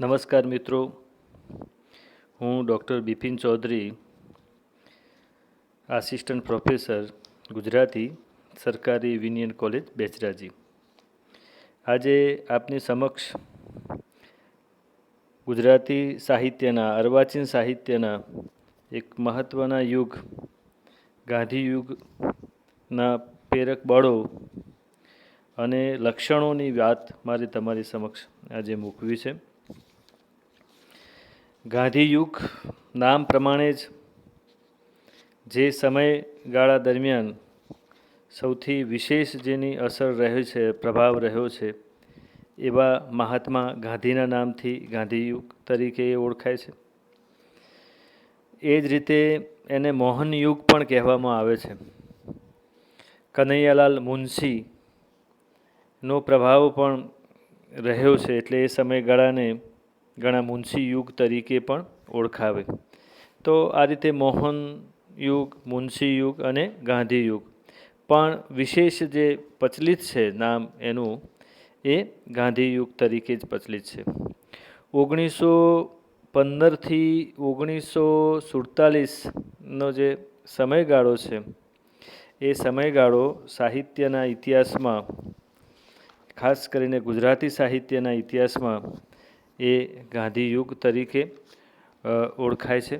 નમસ્કાર મિત્રો, હું doctor Bipin Chaudhari, assistant professor Gujarati, સરકારી યુનિયન કોલેજ બેચરાજી. આજે આપની સમક્ષ ગુજરાતી સાહિત્યના, અર્વાચીન સાહિત્યના એક મહત્ત્વના યુગ, ગાંધી યુગના પ્રેરક બળો અને લક્ષણોની વાત મારે તમારી સમક્ષ આજે મૂકવી છે. ગાંધી યુગ નામ પ્રમાણે જ જે સમયગાળા દરમિયાન સૌથી વિશેષ જેની અસર રહે છે, પ્રભાવ રહ્યો છે, એવા મહાત્મા ગાંધીના નામથી ગાંધી યુગ તરીકે એ ઓળખાય છે. એ જ રીતે એને મોહન યુગ પણ કહેવામાં આવે છે. કનૈયાલાલ મુનશીનો પ્રભાવ પણ રહ્યો છે, એટલે એ સમયગાળાને ઘણા મુનશી યુગ તરીકે પણ ઓળખાવે. તો આ રીતે મોહન યુગ, મુનશી યુગ અને ગાંધી યુગ, પણ વિશેષ જે પ્રચલિત છે નામ એનું, એ ગાંધી યુગ તરીકે જ પ્રચલિત છે. 1915થી 1947નો જે સમયગાળો છે, એ સમયગાળો સાહિત્યના ઇતિહાસમાં, ખાસ કરીને ગુજરાતી સાહિત્યના ઇતિહાસમાં, એ ગાંધી યુગ તરીકે ઓળખાય છે.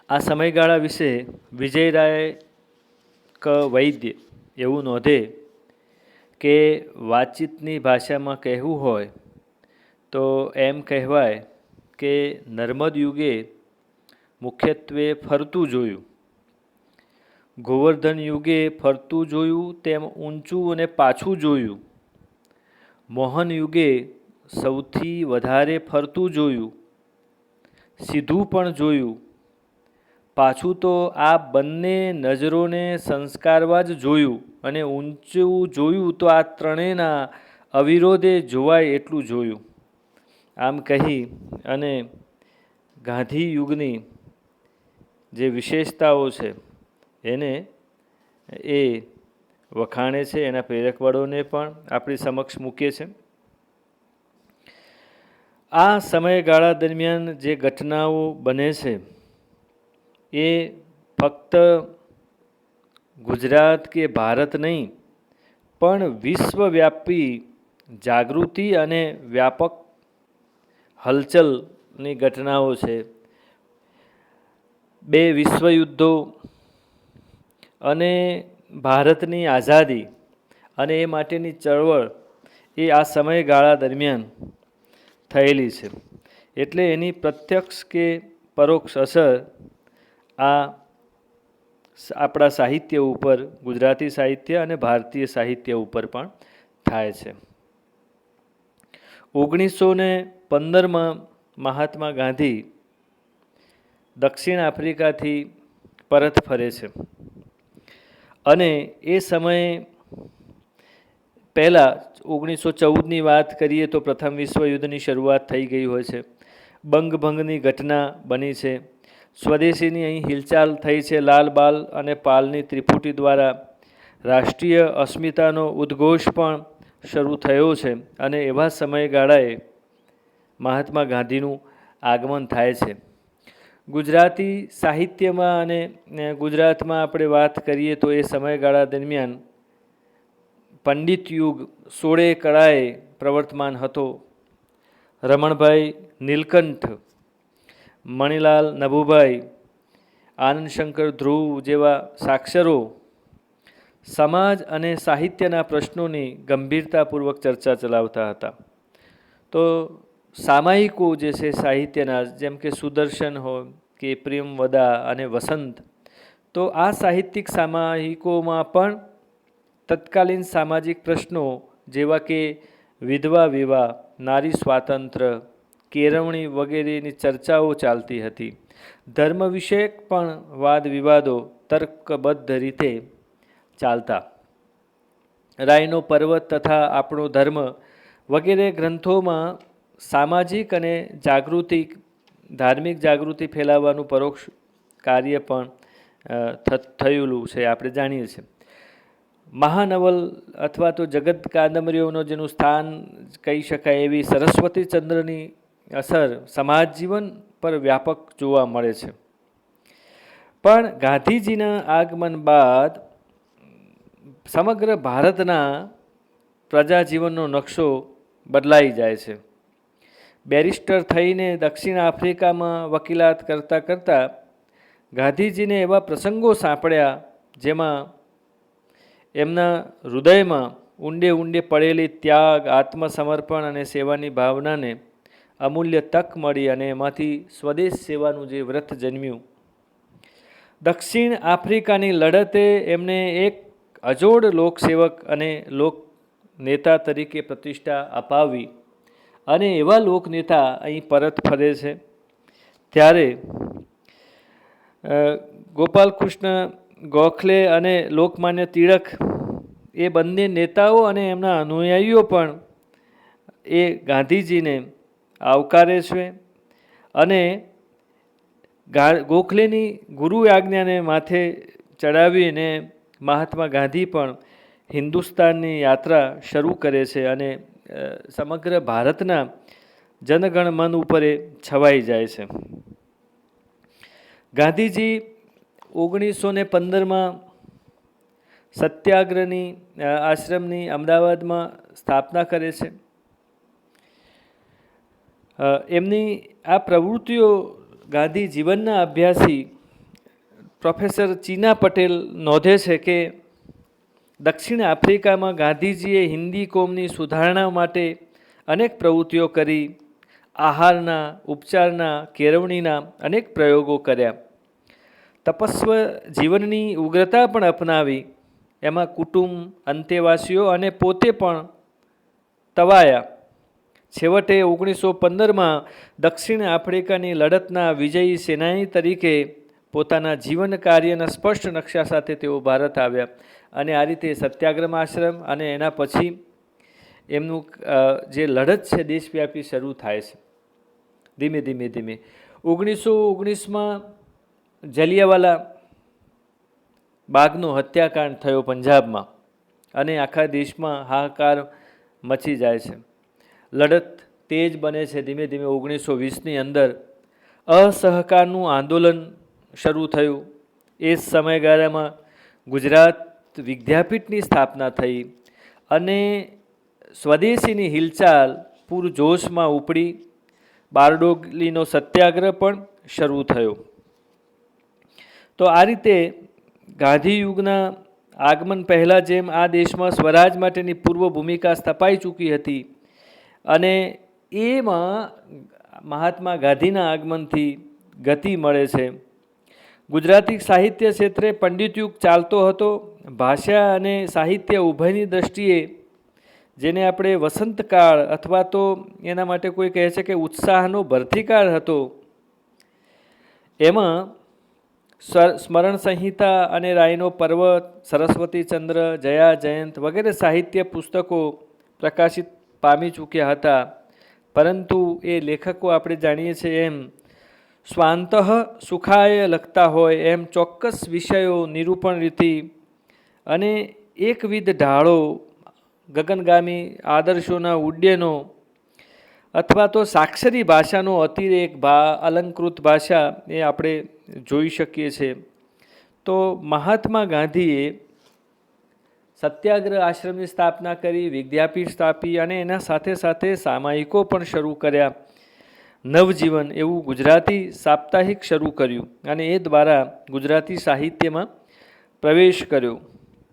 આ સમયગાળા વિશે વિજયરાય ક વૈદ્ય એવું નોંધે કે વાતચીતની ભાષામાં કહેવું હોય તો એમ કહેવાય કે નર્મદ યુગે મુખ્યત્વે ફરતું જોયું, ગોવર્ધન યુગે ફરતું જોયું તેમ ઊંચું અને પાછું જોયું, મોહન યુગે સૌથી વધારે ફરતું જોયું, સીધું પણ જોયું, પાછું તો આ બંને નજરોને સંસ્કારવા જ જોયું, અને ઊંચું જોયું તો આ ત્રણેયના અવિરોધે જોવાય એટલું જોયું. આમ કહી અને ગાંધી યુગની જે વિશેષતાઓ છે એને એ વખાણે છે, એના પ્રેરક બળોને પણ આપણી સમક્ષ મૂકે છે. આ સમયગાળા દરમિયાન જે ઘટનાઓ બને છે એ ફક્ત ગુજરાત કે ભારત નહીં, પણ વિશ્વવ્યાપી જાગૃતિ અને વ્યાપક હલચલની ઘટનાઓ છે. 2 વિશ્વયુદ્ધો અને ભારતની આઝાદી અને એ માટેની ચળવળ એ આ સમયગાળા દરમિયાન થયેલી છે. એટલે એની પ્રત્યક્ષ કે પરોક્ષ અસર આ આપણા સાહિત્ય ઉપર, ગુજરાતી સાહિત્ય અને ભારતીય સાહિત્ય ઉપર પણ થાય છે. 1915માં મહાત્મા ગાંધી દક્ષિણ આફ્રિકાથી પરત ફરે છે, અને એ સમયે પહેલાં 1914ની વાત કરીએ તો પ્રથમ વિશ્વયુદ્ધની શરૂઆત થઈ ગઈ હોય છે. બંગભંગની ઘટના બની છે. સ્વદેશીની અહીં હિલચાલ થઈ છે. લાલ, બાલ અને પાલની ત્રિપુટી દ્વારા રાષ્ટ્રીય અસ્મિતાનો ઉદ્ઘોષ પણ શરૂ થયો છે, અને એવા સમયગાળાએ મહાત્મા ગાંધીનું આગમન થાય છે. ગુજરાતી સાહિત્યમાં અને ગુજરાતમાં આપણે વાત કરીએ તો એ સમયગાળા દરમિયાન પંડિત યુગ 16 કળાએ પ્રવર્તમાન હતો. રમણભાઈ નીલકંઠ, મણિલાલ નભુભાઈ, આનંદશંકર ધ્રુવ જેવા સાક્ષરો સમાજ અને સાહિત્યના પ્રશ્નોની ગંભીરતાપૂર્વક ચર્ચા ચલાવતા હતા. તો સામાયિકો જે છે સાહિત્યના, જેમ કે સુદર્શન હોય કે પ્રેમવદા અને વસંત, તો આ સાહિત્યિક સામાયિકોમાં પણ તત્કાલીન સામાજિક પ્રશ્નો જેવા કે વિધવા વિવાહ, નારી સ્વાતંત્ર્ય, કેળવણી વગેરેની ચર્ચાઓ ચાલતી હતી. ધર્મ વિષયક પણ વાદ વિવાદો તર્કબદ્ધ રીતે ચાલતા. રાયનો પર્વત તથા આપણો ધર્મ વગેરે ગ્રંથોમાં સામાજિક અને જાગૃતિ, ધાર્મિક જાગૃતિ ફેલાવવાનું પરોક્ષ કાર્ય પણ થયેલું છે, આપણે જાણીએ છીએ. મહાનવલ અથવા તો જગત કાદંબરીઓનો જેનું સ્થાન કહી શકાય એવી સરસ્વતીચંદ્રની અસર સમાજ જીવન પર વ્યાપક જોવા મળે છે. પણ ગાંધીજીના આગમન બાદ સમગ્ર ભારતના પ્રજાજીવનનો નકશો બદલાઈ જાય છે. બેરિસ્ટર થઈને દક્ષિણ આફ્રિકામાં વકીલાત કરતાં કરતાં ગાંધીજીને એવા પ્રસંગો સાંપડ્યા જેમાં એમના હૃદયમાં ઊંડે ઊંડે પડેલી ત્યાગ, આત્મસમર્પણ અને સેવાની ભાવનાને અમૂલ્ય તક મળી અને એમાંથી સ્વદેશ સેવાનું જે વ્રત જન્મ્યું. દક્ષિણ આફ્રિકાની લડતે એમને એક અજોડ લોકસેવક અને લોક નેતા તરીકે પ્રતિષ્ઠા અપાવી અને એવા લોકનેતા અહીં પરત ફરે છે. ત્યારે ગોપાલકૃષ્ણ ગોખલે અને લોકમાન્ય તિલક એ બંને નેતાઓ અને એમના અનુયાયીઓ પણ એ ગાંધીજીને આવકારે છે અને ગોખલેની ગુરુ આજ્ઞાને માથે ચડાવીને મહાત્મા ગાંધી પણ હિન્દુસ્તાનની યાત્રા શરૂ કરે છે અને સમગ્ર ભારતના જનગણ મન ઉપર એ છવાઈ જાય છે. ગાંધીજી 1915માં સત્યાગ્રહની આશ્રમની અમદાવાદમાં સ્થાપના કરે છે. એમની આ પ્રવૃત્તિઓ ગાંધી જીવનના અભ્યાસી પ્રોફેસર ચીના પટેલ નોંધે છે કે દક્ષિણ આફ્રિકામાં ગાંધીજીએ હિન્દી કોમની સુધારણા માટે અનેક પ્રવૃત્તિઓ કરી. આહારના, ઉપચારના, કેળવણીના અનેક પ્રયોગો કર્યા. તપસ્વ જીવનની ઉગ્રતા પણ અપનાવી. એમાં કુટુંબ, અંતેવાસીઓ અને પોતે પણ તવાયા. છેવટે 1915માં દક્ષિણ આફ્રિકાની લડતના વિજયી સેનાની તરીકે પોતાના જીવન કાર્યના સ્પષ્ટ નકશા સાથે તેઓ ભારત આવ્યા અને આ રીતે સત્યાગ્રહ આશ્રમ અને એના પછી એમનું જે લડત છે દેશવ્યાપી શરૂ થાય છે. ધીમે ધીમે 1919માં જલિયાવાલા બાગનો હત્યાકાંડ થયો પંજાબમાં અને આખા દેશમાં હાહાકાર મચી જાય છે. લડત તેજ બને છે. ધીમે 1920ની અંદર અસહકારનું આંદોલન શરૂ થયું. એ સમયગાળામાં ગુજરાત વિદ્યાપીઠની સ્થાપના થઈ અને સ્વદેશીની હિલચાલ પૂરજોશમાં ઉપડી. બારડોલીનો સત્યાગ્રહ પણ શરૂ થયો. તો આ રીતે ગાંધી યુગના આગમન પહેલાં જેમ આ દેશમાં સ્વરાજ માટેની પૂર્વ ભૂમિકા સ્થપાઈ ચૂકી હતી અને એમાં મહાત્મા ગાંધીના આગમનથી ગતિ મળે છે. ગુજરાતી સાહિત્ય ક્ષેત્રે પંડિત યુગ ચાલતો હતો. ભાષા અને સાહિત્ય ઉભયની દ્રષ્ટિએ જેને આપણે વસંતકાળ અથવા તો એના માટે કોઈ કહે છે કે ઉત્સાહનો ભરતીકાળ હતો. એમાં સ્મરણ સંહિતા અને રાયનો પર્વત, સરસ્વતીચંદ્ર, જયા જયંત વગેરે સાહિત્ય પુસ્તકો પ્રકાશિત પામી ચૂક્યા હતા. પરંતુ એ લેખકો આપણે જાણીએ છીએ એમ સ્વાંતઃ સુખાય લખતા હોય એમ ચોક્કસ વિષયો, નિરૂપણ રીતિ અને એકવિધ ઢાળો, ગગનગામી આદર્શોના ઉડ્ડયનો અથવા તો સાક્ષરી ભાષાનો અતિરેક, અલંકૃત ભાષા એ આપણે જોઈ શકીએ છીએ. તો મહાત્મા ગાંધીએ સત્યાગ્રહ આશ્રમની સ્થાપના કરી, વિદ્યાપીઠ સ્થાપી અને એના સાથે સાથે સામાયિકો પણ શરૂ કર્યા. નવજીવન એવું ગુજરાતી સાપ્તાહિક શરૂ કર્યું અને એ દ્વારા ગુજરાતી સાહિત્યમાં પ્રવેશ કર્યો.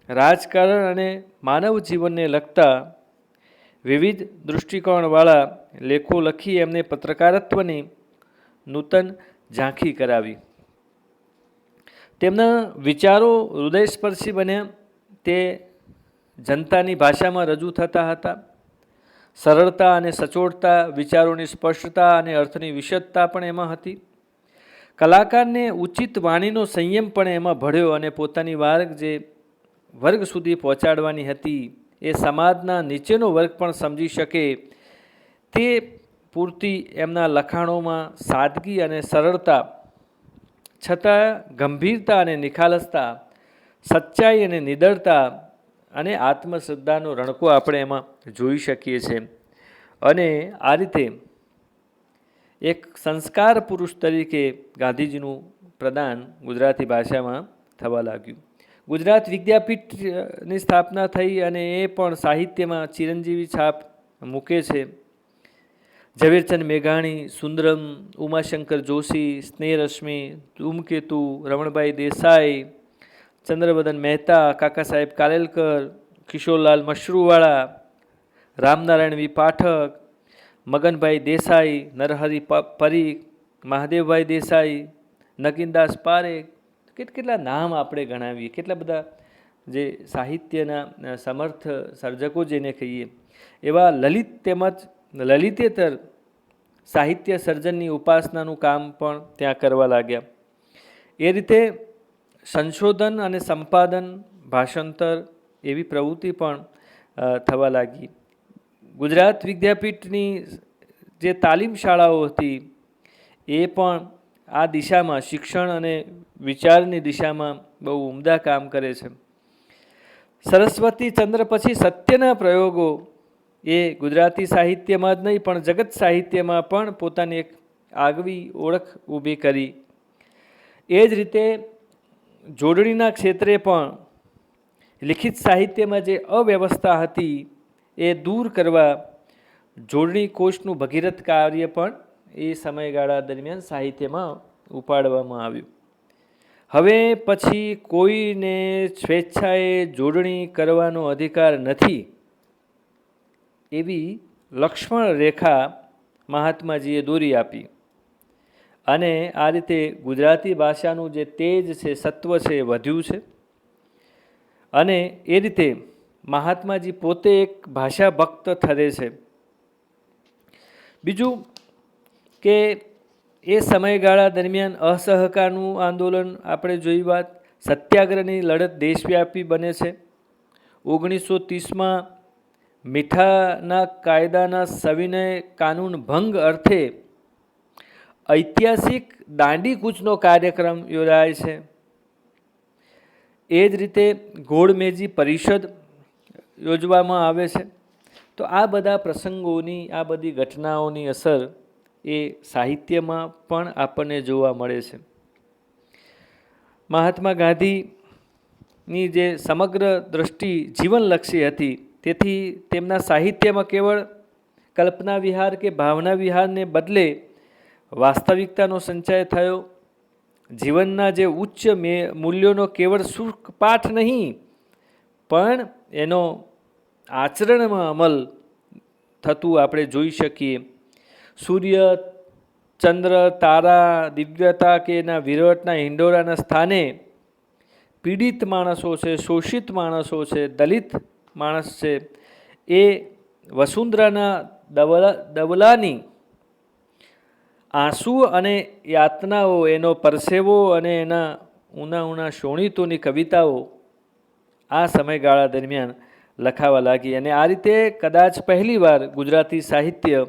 રાજકારણ અને માનવ જીવનને લગતા વિવિધ દૃષ્ટિકોણવાળા લેખો લખી એમને પત્રકારત્વની નૂતન ઝાંખી કરાવી. તેમના વિચારો હૃદયસ્પર્શી બન્યા. તે જનતાની ભાષામાં રજૂ થતા હતા. સરળતા અને સચોટતા, વિચારોની સ્પષ્ટતા અને અર્થની વિશદતા પણ એમાં હતી. કલાકારને ઉચિત વાણીનો સંયમ પણ એમાં ભળ્યો અને પોતાની વર્ગ સુધી પહોંચાડવાની હતી એ સમાજના નીચેનો વર્ગ પણ સમજી શકે તે પૂરતી એમના લખાણોમાં સાદગી અને સરળતા છતાં ગંભીરતા અને નિખાલસતા, સચ્ચાઈ અને નિડરતા અને આત્મશ્રદ્ધાનો રણકો આપણે એમાં જોઈ શકીએ છીએ. અને આ રીતે એક સંસ્કાર પુરુષ તરીકે ગાંધીજીનું પ્રદાન ગુજરાતી ભાષામાં થવા લાગ્યું. ગુજરાત વિદ્યાપીઠની સ્થાપના થઈ અને એ પણ સાહિત્યમાં ચિરંજીવી છાપ મૂકે છે. ઝવેરચંદ મેઘાણી, સુંદરમ, ઉમાશંકર જોશી, સ્નેહરશ્મિ, ધૂમકેતુ, રમણભાઈ દેસાઈ, ચંદ્રવદન મહેતા, કાકા સાહેબ કાલેલકર, કિશોરલાલ મશરૂવાળા, રામનારાયણ વી પાઠક, મગનભાઈ દેસાઈ, નરહરી પરીખ, મહાદેવભાઈ દેસાઈ, નગીનદાસ પારેખ, કેટલા નામ આપણે ગણાવીએ, કેટલા બધા જે સાહિત્યના સમર્થ સર્જકો જેને કહીએ એવા લલિત તેમજ લલિતેતર સાહિત્ય સર્જનની ઉપાસનાનું કામ પણ ત્યાં કરવા લાગ્યા. એ રીતે સંશોધન અને સંપાદન, ભાષાંતર એવી પ્રવૃત્તિ પણ થવા લાગી. ગુજરાત વિદ્યાપીઠની જે તાલીમ શાળાઓ હતી એ પણ આ દિશામાં, શિક્ષણ અને વિચારની દિશામાં બહુ ઉમદા કામ કરે છે. સરસ્વતી ચંદ્ર પછી સત્યના પ્રયોગો એ ગુજરાતી સાહિત્યમાં જ નહીં પણ જગત સાહિત્યમાં પણ પોતાની એક આગવી ઓળખ ઊભી કરી. એ જ રીતે જોડણીના ક્ષેત્રે પણ લિખિત સાહિત્યમાં જે અવ્યવસ્થા હતી એ દૂર કરવા જોડણી કોષનું ભગીરથ કાર્ય પણ એ સમયગાળા દરમિયાન સાહિત્યમાં ઉપાડવામાં આવ્યું. હવે પછી કોઈને સ્વેચ્છાએ જોડણી કરવાનો અધિકાર નથી એવી લક્ષ્મણ રેખા મહાત્માજીએ દોરી આપી. અને આ રીતે ગુજરાતી ભાષાનું જે તેજ છે, સત્વ છે, એ વધ્યું છે. અને એ રીતે મહાત્માજી પોતે એક ભાષા ભક્ત ઠરે છે. બીજું કે એ સમયગાળા દરમિયાન અસહકારનું આંદોલન આપણે જોઈ વાત, સત્યાગ્રહની લડત દેશવ્યાપી બને છે. 1930માં મીઠાના કાયદાના સવિનય કાનૂન ભંગ અર્થે ઐતિહાસિક દાંડી કૂચનો કાર્યક્રમ યોજાય છે. એ જ રીતે ગોળમેજી પરિષદ યોજવામાં આવે છે. તો આ બધા પ્રસંગોની, આ બધી ઘટનાઓની અસર એ સાહિત્યમાં પણ આપણને જોવા મળે છે. મહાત્મા ગાંધીની જે સમગ્ર દ્રષ્ટિ જીવનલક્ષી હતી, તેથી તેમના સાહિત્યમાં કેવળ કલ્પના વિહાર કે ભાવના વિહારને બદલે વાસ્તવિકતાનો સંચય થયો. જીવનના જે ઉચ્ચ મૂલ્યોનો કેવળ શુલ્ક પાઠ નહીં પણ એનો આચરણમાં અમલ થતું આપણે જોઈ શકીએ. સૂર્ય, ચંદ્ર, તારા, દિવ્યતા કે એના વિરાટના હિંડોળાના સ્થાને પીડિત માણસો છે, શોષિત માણસો છે, દલિત માણસ છે, એ વસુંધરાના દવલાની આંસુ અને યાતનાઓ, એનો પરસેવો અને એના ઊના ઊના શોણિતોની કવિતાઓ આ સમયગાળા દરમિયાન લખાવા લાગી. અને આ રીતે કદાચ પહેલીવાર ગુજરાતી સાહિત્ય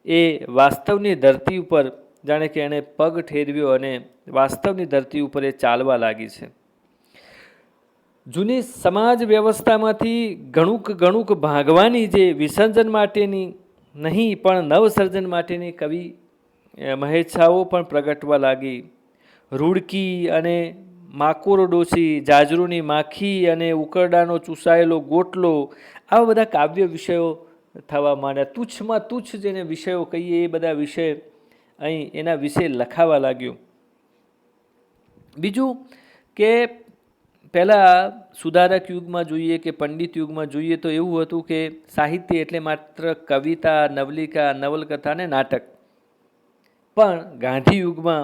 એ વાસ્તવની ધરતી ઉપર જાણે કે એણે પગ ઠેરવ્યો અને વાસ્તવની ધરતી ઉપર એ ચાલવા લાગી છે. જૂની સમાજ વ્યવસ્થામાંથી ઘણુંક ભાગવાની જે વિસર્જન માટેની નહીં પણ નવસર્જન માટેની કવિ મહેચ્છાઓ પણ પ્રગટવા લાગી. રૂડકી અને માકોરો ડોસી, જાજરૂની માખી અને ઉકરડાનો ચૂસાયેલો ગોટલો, આવા બધા કાવ્ય વિષયો થવા માંડ્યા. તુચ્છમાં તુચ્છ જેને વિષયો કહીએ એ બધા વિષય અહીં એના વિશે લખાવા લાગ્યું. બીજું કે પહેલાં સુધારક યુગમાં જોઈએ કે પંડિત યુગમાં જોઈએ તો એવું હતું કે સાહિત્ય એટલે માત્ર કવિતા, નવલિકા, નવલકથા અને નાટક. પણ ગાંધી યુગમાં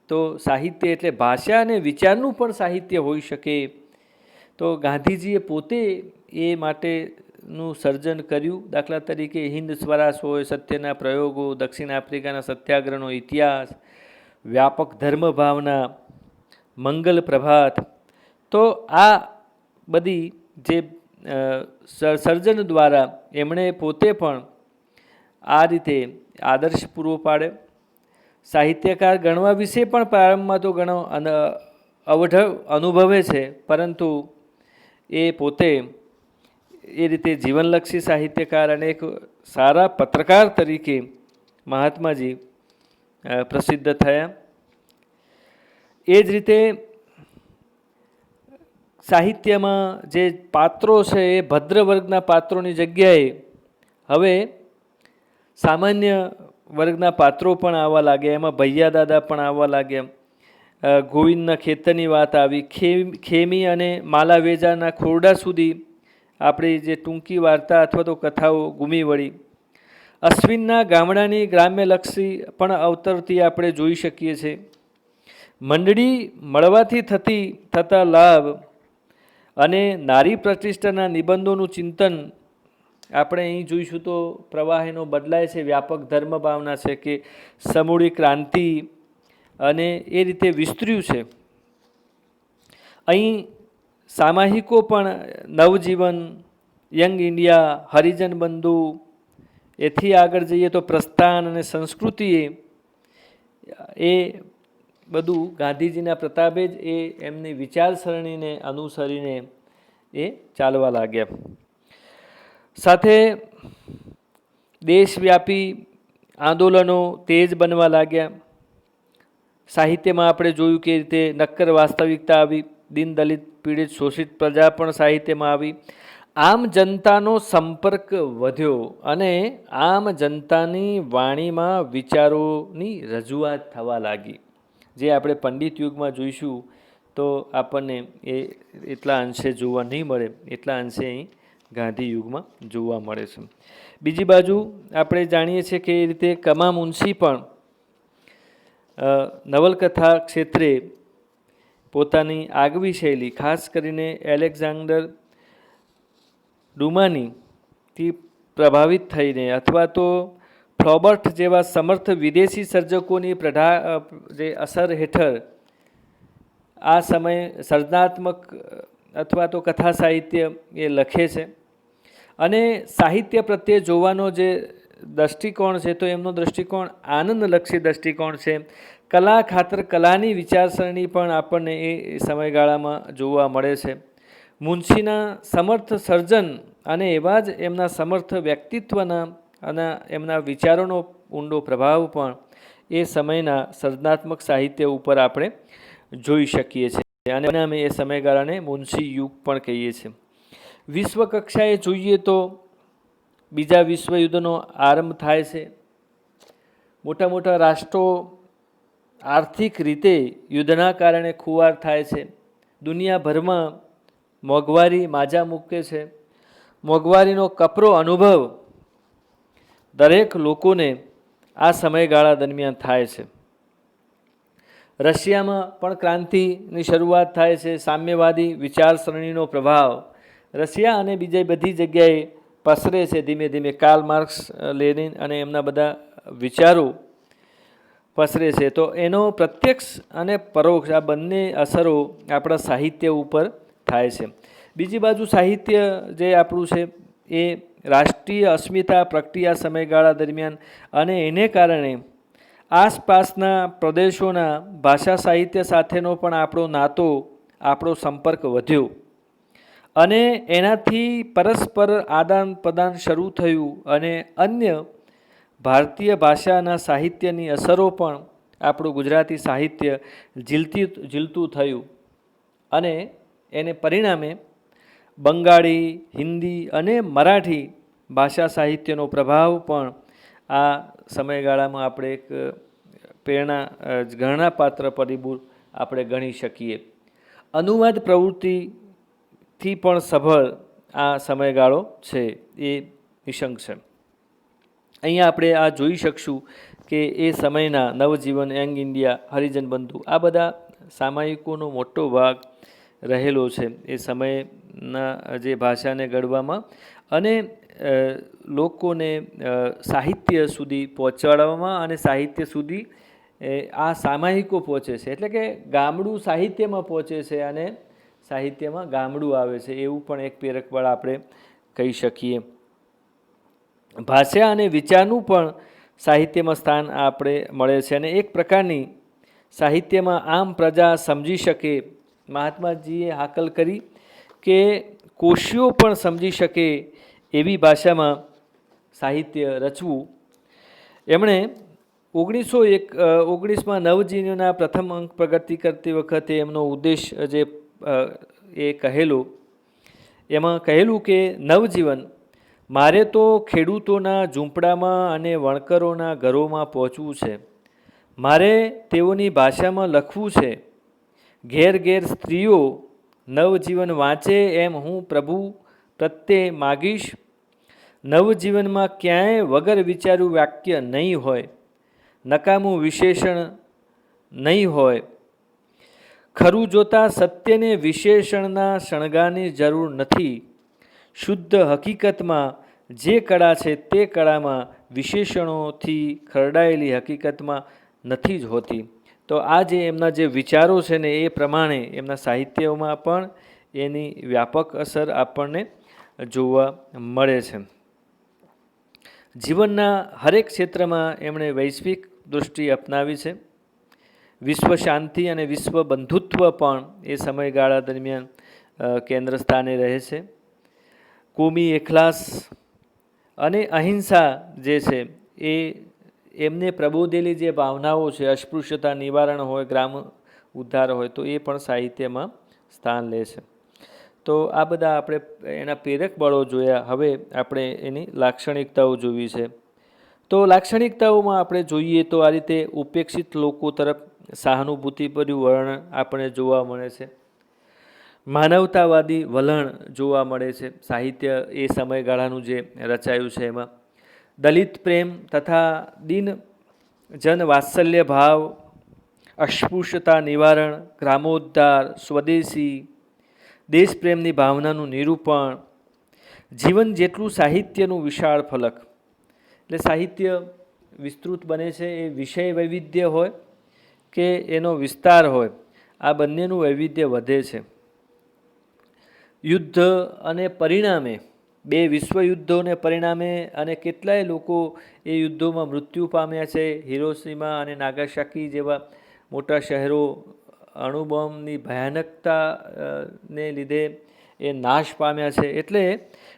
તો સાહિત્ય એટલે ભાષા અને વિચારનું પણ સાહિત્ય હોઈ શકે. તો ગાંધીજીએ પોતે એ માટેનું સર્જન કર્યું. દાખલા તરીકે હિન્દ સ્વરાજ હોય, સત્યના પ્રયોગો, દક્ષિણ આફ્રિકાના સત્યાગ્રહનો ઇતિહાસ, વ્યાપક ધર્મ ભાવના, મંગલ પ્રભાત. તો આ બધી જે સર્જન દ્વારા એમણે પોતે પણ આ રીતે આદર્શ પૂરો પાડે. સાહિત્યકાર ગણવા વિશે પણ પ્રારંભમાં તો ઘણો અવઢવ અનુભવે છે, પરંતુ એ પોતે એ રીતે જીવનલક્ષી સાહિત્યકાર અને એક સારા પત્રકાર તરીકે મહાત્માજી પ્રસિદ્ધ થયા. એ જ રીતે સાહિત્યમાં જે પાત્રો છે એ ભદ્ર વર્ગના પાત્રોની જગ્યાએ હવે સામાન્ય વર્ગના પાત્રો પણ આવવા લાગ્યા. એમાં ભૈયા દાદા પણ આવવા લાગ્યા. ગોવિંદના ખેતરની વાત આવી. ખેમી અને માલાવેજાના ખોરડા સુધી આપણી જે ટૂંકી વાર્તા અથવા તો કથાઓ ઘૂમી વળી. અશ્વિનના ગામડાની ગ્રામ્યલક્ષી પણ અવતરતી આપણે જોઈ શકીએ છીએ. મંડળી મળવાથી થતા લાભ અને નારી પ્રતિષ્ઠાના નિબંધોનું ચિંતન આપણે અહીં જોઈશું તો પ્રવાહ એનો બદલાય છે. વ્યાપક ધર્મ ભાવના છે કે સમૂળી ક્રાંતિ અને એ રીતે વિસ્તર્યું છે. અહીં સામાહિકો પણ નવજીવન, યંગ ઇન્ડિયા, હરિજન બંધુ, એથી આગળ જઈએ તો પ્રસ્થાન અને સંસ્કૃતિએ એ બધું ગાંધીજીના પ્રતાપે જ એ એમની વિચારસરણીને અનુસરીને એ ચાલવા લાગ્યા. સાથે દેશવ્યાપી આંદોલનો તેજ બનવા લાગ્યા. સાહિત્યમાં આપણે જોયું કે રીતે નક્કર વાસ્તવિકતા આવી. દીન દલિત પીડિત શોષિત પ્રજા પણ સાહિત્યમાં આવી. આમ જનતાનો સંપર્ક વધ્યો અને આમ જનતાની વાણીમાં વિચારોની રજૂઆત થવા લાગી. જે આપણે પંડિત યુગમાં જોઈશું તો આપણને એ એટલા અંશે જોવા નહીં મળે, એટલા અંશે અહીં ગાંધી યુગમાં જોવા મળે છે. બીજી બાજુ આપણે જાણીએ છીએ કે એ રીતે કમા મુનશી પણ નવલકથા ક્ષેત્રે પોતાની આગવી શૈલી, ખાસ કરીને એલેક્ઝાન્ડર ડુમાનીથી પ્રભાવિત થઈને અથવા તો ફ્લોબર્ટ જેવા સમર્થ વિદેશી સર્જકોની જે અસર હેઠળ આ સમય સર્જનાત્મક અથવા તો કથા સાહિત્ય એ લખે છે. અને સાહિત્ય પ્રત્યે જોવાનો જે દૃષ્ટિકોણ છે તો એમનો દૃષ્ટિકોણ આનંદલક્ષી દૃષ્ટિકોણ છે. કલા ખાતર કલાની વિચારસરણી પણ આપણને એ સમયગાળામાં જોવા મળે છે. મુનશીના સમર્થ સર્જન અને એવા જ એમના સમર્થ વ્યક્તિત્વના અને એમના વિચારોનો ઊંડો પ્રભાવ પણ એ સમયના સર્જનાત્મક સાહિત્ય ઉપર આપણે જોઈ શકીએ છીએ. અને અમે એ સમયગાળાને મુનશી યુગ પણ કહીએ છીએ. વિશ્વ કક્ષાએ જોઈએ તો બીજા વિશ્વયુદ્ધનો આરંભ થાય છે. મોટા મોટા રાષ્ટ્રો આર્થિક રીતે યુદ્ધના કારણે ખુવાર થાય છે. દુનિયાભરમાં મોંઘવારી માજા મૂકે છે. મોંઘવારીનો કપરો અનુભવ દરેક લોકોને આ સમયગાળા દરમિયાન થાય છે. રશિયામાં પણ ક્રાંતિની શરૂઆત થાય છે. સામ્યવાદી વિચારસરણીનો પ્રભાવ રશિયા અને બીજી બધી જગ્યાએ પસરે છે. ધીમે ધીમે કાર્લ માર્ક્સ, લેનિન અને એમના બધા વિચારો પસરે છે. તો એનો પ્રત્યક્ષ અને પરોક્ષ આ બંને અસરો આપણા સાહિત્ય ઉપર થાય છે. બીજી બાજુ સાહિત્ય જે આપણું છે એ રાષ્ટ્રીય અસ્મિતા પ્રક્રિયા સમયગાળા દરમિયાન અને એને કારણે આસપાસના પ્રદેશોના ભાષા સાહિત્ય સાથેનો પણ આપણો નાતો, આપણો સંપર્ક વધ્યો અને એનાથી પરસ્પર આદાન પ્રદાન શરૂ થયું અને અન્ય ભારતીય ભાષાના સાહિત્યની અસરો પણ આપણું ગુજરાતી સાહિત્ય ઝીલતું થયું અને એને પરિણામે બંગાળી, હિન્દી અને મરાઠી ભાષા સાહિત્યનો પ્રભાવ પણ આ સમયગાળામાં આપણે એક ઘરણાપાત્ર પરિબળ આપણે ગણી શકીએ. અનુવાદ પ્રવૃત્તિથી પણ સભર આ સમયગાળો છે એ નિશંક છે. અહીંયા આપણે આ જોઈ શકશું કે એ સમયના નવજીવન, યંગ ઇન્ડિયા, હરિજન બંધુ આ બધા સામાયિકોનો મોટો ભાગ રહેલો છે એ સમયના જે ભાષાને ઘડવામાં અને લોકોને સાહિત્ય સુધી પહોંચાડવામાં અને સાહિત્ય સુધી આ સામાયિકો પહોંચે છે. એટલે કે ગામડું સાહિત્યમાં પહોંચે છે અને સાહિત્યમાં ગામડું આવે છે એવું પણ એક પ્રેરકબળ આપણે કહી શકીએ. ભાષા અને વિચારનું પણ સાહિત્યમાં સ્થાન આપણે મળે છે અને એક પ્રકારની સાહિત્યમાં આમ પ્રજા સમજી શકે. મહાત્માજીએ હાકલ કરી કે કોશીઓ પણ સમજી શકે એવી ભાષામાં સાહિત્ય રચવું. એમણે 1919માં નવજીવનના પ્રથમ અંક પ્રગતિ કરતી વખતે એમનો ઉદ્દેશ જે એ કહેલું, એમાં કહેલું કે નવજીવન, મારે તો ખેડૂતોના ઝૂંપડામાં અને વણકરોના ઘરોમાં પહોંચવું છે. મારે તેઓની ભાષામાં લખવું છે. ઘેર ઘેર સ્ત્રીઓ નવજીવન વાંચે એમ હું પ્રભુ પ્રત્યે માગીશ. નવજીવનમાં ક્યાંય વગર વિચાર્યું વાક્ય નહીં હોય, નકામું વિશેષણ નહીં હોય. ખરું જોતા સત્યને વિશેષણના શણગારની જરૂર નથી. શુદ્ધ હકીકતમાં જે કળા છે તે કળામાં વિશેષણોથી ખરડાયેલી હકીકતમાં નથી જ હોતી. તો આ જે એમના જે વિચારો છે ને એ પ્રમાણે એમના સાહિત્યોમાં પણ એની વ્યાપક અસર આપણને જોવા મળે છે. જીવનના હરેક ક્ષેત્રમાં એમણે વૈશ્વિક દૃષ્ટિ અપનાવી છે. વિશ્વ શાંતિ અને વિશ્વ બંધુત્વ પણ એ સમયગાળા દરમિયાન કેન્દ્ર સ્થાને રહે છે. કોમી એખલાસ અને અહિંસા જે છે એ એમને પ્રબોધેલી જે ભાવનાઓ છે, અસ્પૃશ્યતા નિવારણ હોય, ગ્રામ ઉદ્ધાર હોય, તો એ પણ સાહિત્યમાં સ્થાન લે છે. તો આ બધા આપણે એના પ્રેરક બળો જોયા. હવે આપણે એની લાક્ષણિકતાઓ જોવી છે. તો લાક્ષણિકતાઓમાં આપણે જોઈએ તો આ રીતે ઉપેક્ષિત લોકો તરફ સહાનુભૂતિભર્યું વર્ણન આપણે જોવા મળે છે. માનવતાવાદી વલણ જોવા મળે છે સાહિત્ય એ સમયગાળાનું જે રચાયું છે એમાં. દલિત પ્રેમ તથા દીન જન વાત્સલ્ય ભાવ, અસ્પૃશ્યતા નિવારણ, ગ્રામોદ્ધાર, સ્વદેશી, દેશપ્રેમની ભાવનાનું નિરૂપણ, જીવન જેટલું સાહિત્યનું વિશાળ ફલક. એટલે સાહિત્ય વિસ્તૃત બને છે એ વિષય વૈવિધ્ય હોય કે એનો વિસ્તાર હોય, આ બંનેનું વૈવિધ્ય વધે છે. યુદ્ધ અને પરિણામે, બે વિશ્વયુદ્ધોને પરિણામે અને કેટલાય લોકો એ યુદ્ધોમાં મૃત્યુ પામ્યા છે. હિરોશીમા અને નાગાસાકી જેવા મોટા શહેરો અણુબોમ્બની ભયાનકતાને લીધે એ નાશ પામ્યા છે. એટલે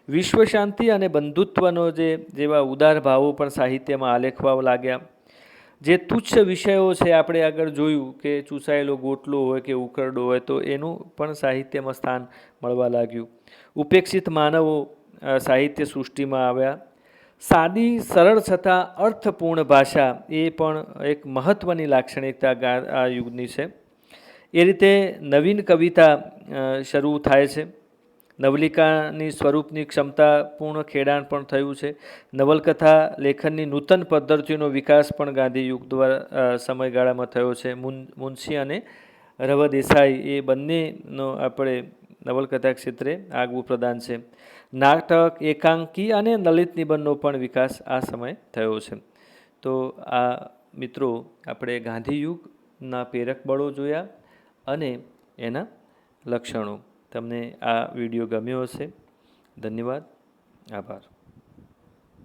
વિશ્વ શાંતિ અને બંધુત્વનો જેવા ઉદાર ભાવો પણ સાહિત્યમાં આલેખવા લાગ્યા. જે તુચ્છ વિષયો છે આપણે આગળ જોયું કે ચૂસાયેલો ગોટલો હોય કે ઉકરડો હોય, તો એનું પણ સાહિત્યમાં સ્થાન મળવા લાગ્યું. ઉપેક્ષિત માનવો સાહિત્ય સૃષ્ટિમાં આવ્યા. સાદી સરળ છતાં અર્થપૂર્ણ ભાષા એ પણ એક મહત્ત્વની લાક્ષણિકતા આ યુગની છે. એ રીતે નવીન કવિતા શરૂ થાય છે. નવલિકાની સ્વરૂપની ક્ષમતાપૂર્ણ ખેડાણ પણ થયું છે. નવલકથા લેખનની નૂતન પદ્ધતિનો વિકાસ પણ ગાંધી યુગ દ્વારા સમયગાળામાં થયો છે. મુનશી અને રવ દેસાઈ એ બંનેનો આપણે નવલકથા ક્ષેત્રે આગવું પ્રદાન છે. નાટક, એકાંકી અને લલિત નિબંધનો પણ વિકાસ આ સમયે થયો છે. તો આ મિત્રો આપણે ગાંધી યુગના પ્રેરક બળો જોયા અને એના લક્ષણો. તમને આ વિડીયો ગમ્યો હશે. ધન્યવાદ. આભાર.